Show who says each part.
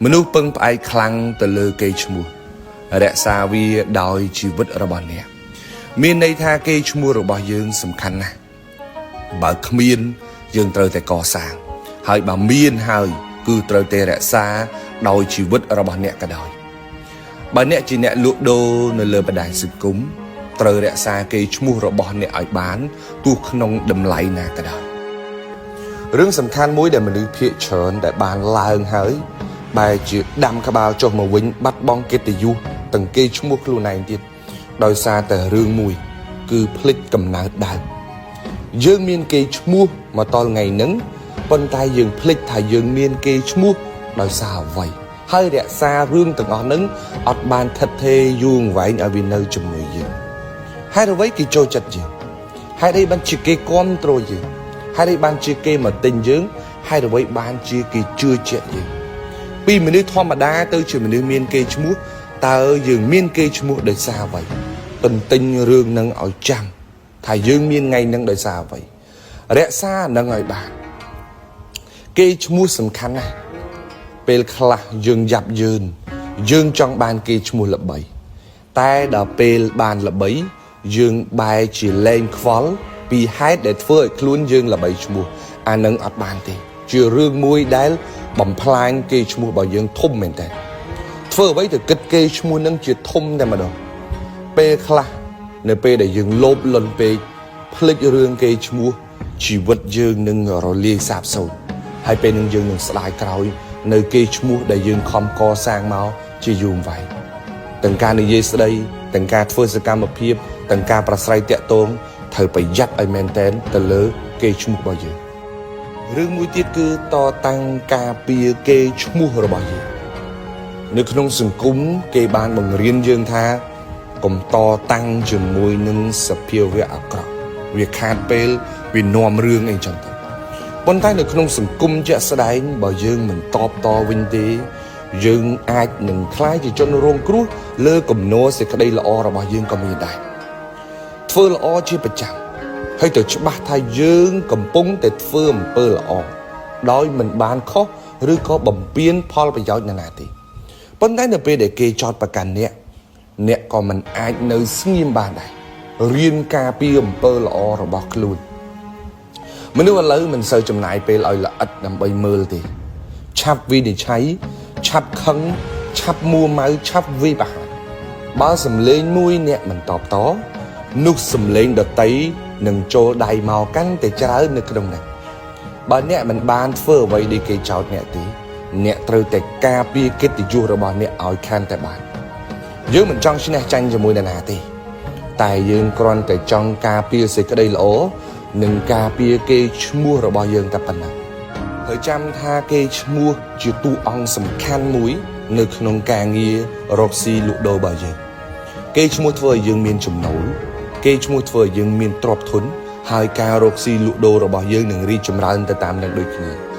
Speaker 1: មនុស្សពឹងផ្អែកខ្លាំងទៅលើកេរ្តិ៍ឈ្មោះរក្សាវាដោយជីវិតរបស់អ្នកមានន័យថាកេរ្តិ៍ឈ្មោះរបស់យើងសំខាន់ណាស់បើគ្មានយើងត្រូវតែកសាងហើយបើមានហើយគឺត្រូវតែរក្សាដោយជីវិតរបស់អ្នកក៏ដោយបើអ្នកជាអ្នកលក់ដូរនៅលើបណ្ដាញសង្គមត្រូវរក្សាកេរ្តិ៍ឈ្មោះរបស់អ្នកឲ្យបានទោះក្នុងតម្លៃណាក៏ដោយរឿងសំខាន់មួយដែលមនុស្សភាគច្រើនដែលបានឡើងហើយបែរជាដាំក្បាលចុះមកវិញបាត់បង់កិត្តិយសទាំងកេរ្តិ៍ឈ្មោះខ្លួនឯងទៀតដោយសារតែរឿងមួយគឺភ្លេចកំណើតដើមយើងមានកេរ្តិ៍ឈ្មោះមកតថ្ងៃហ្នឹងប៉ុន្តែយើងភ្លេចថាយើងមានកេរ្តិ៍ឈ្មោះដោយសារអ្វីហើយរក្សារឿងទាំងអស់ហ្នឹងអត់បានថិតថេរយូរអង្វែងឲ្យវានៅជាមួយយើងហេតុអ្វីគេចូលចិត្តយើងហេតុអីបានជាគេគាំទ្រយើងហេតុអីបានជាគេមកទិញយើងហេតុអ្វីបានជាគេជឿជាក់យើងពីមនុស្សធម្មតាទៅជាមនុស្សមានកេរ្តិ៍ឈ្មោះតើយើងមានកេរ្តិ៍ឈ្មោះដោយសារអ្វីទន្ទិញរឿងហ្នឹងឲ្យចាំថាយើងមានថ្ងៃហ្នឹងដោយសារអ្វីរក្សាហ្នឹងឲ្យបានកេរ្តិ៍ឈ្មោះសំខាន់ណាស់ពេលខ្លះយើងយ៉ាប់យើងចង់បានគេឈ្មោះល្បីតែដល់ពេលបានល្បីយើងបែរជាលែងខ្វល់ពីហេតុដែលធ្វើឲ្យខ្លួនយើងល្បីឈ្មោះអានឹងអត់បានទេជារឿងមួយដែលបំផ្លាញគេឈ្មោះរបស់យើងធំមែនតើធ្វើអ្វីទៅគិតគេឈ្មោះនឹងជាធំតែម្ដងពេលខ្លះនៅពេលដែលយើងលោភលន់ពេកភ្លេចរឿងគេឈ្មោះជីវិតយើងនឹងរលាយសាបសូន្យហើយពេលនឹងយើងនឹងស្ដាយក្រោយនៅគេឈ្មោះដែលយើងខំកសាងមកជាយូរអង្វែងទាំងការនិយាយស្ដីទាំងការធ្វើសកម្មភាពទាំងការប្រស្រ័យតាក់ទងត្រូវប្រយ័ត្នឲ្យមែនតែនទៅលើគេឈ្មោះរបស់យើងរឿងមួយទៀតគឺតតាំងការពារគេឈ្មោះរបស់យើងនៅក្នុងសង្គមគេបានបង្រៀនយើងថាកុំតតាំងជាមួយនឹងសភាវៈអាក្រក់វាខាតពេលវានាំរឿងអីចឹងទៅប៉ុន្តែនៅក្នុងសង្គមជាក់ស្ដែងបើយើងមិនតបតវិញទេយើងអាចនឹងខ្លាចជាជនរងគ្រោះលើគំនរសេចក្តីល្អរបស់យើងក៏មានដែរធ្វើល្អជាប្រចាំហើយទៅច្បាស់ថាយើងកំពុងតែធ្វើអំពើល្អដោយមិនបានខុសឬក៏បំពានផលប្រយោជន៍ណាទេប៉ុន្តែនៅពេលដែលគេចោទប្រកាន់អ្នកក៏មិនអាចនៅស្ងៀមបានដែររៀនការពារអំពើល្អរបស់ខ្លួនមនុស្សឥឡូវមិនសូវចំណាយពេលឲ្យល្អិតដើម្បីមើលទេឆាប់វិនិច្ឆ័យឆាប់ខឹងឆាប់មួម៉ៅឆាប់វាយប្រហារបើសំឡេងមួយអ្នកមិនតបតនោះសំឡេងដតីនឹងចូលដៃមកកាន់តែច្រើននៅក្នុងនោះបើអ្នកមិនបានធ្វើអ្វីដែលគេចោទអ្នកទេអ្នកត្រូវតែការពារកិត្តិយសរបស់អ្នកឲ្យកាន់តែបានយើងមិនចង់ឈ្នះចាញ់ជាមួយនរណាទេតែយើងគ្រាន់តែចង់ការពារសេចក្តីល្អនិងការពារគេឈ្មោះរបស់យើងតែប៉ុណ្ណឹងហើយចាំថាគេឈ្មោះជាតួអង្គសំខាន់មួយនៅក្នុងការងាររកស៊ីលក់ដូររបស់យើងគេឈ្មោះធ្វើឲ្យយើងមានចំណូលគេឈ្មោះធ្វើឲ្យយើងមានទ្រព្យធនហើយការរកស៊ីលក់ដូររបស់យើងនឹងរីកចម្រើនទៅតាមនឹងដូចគ្នា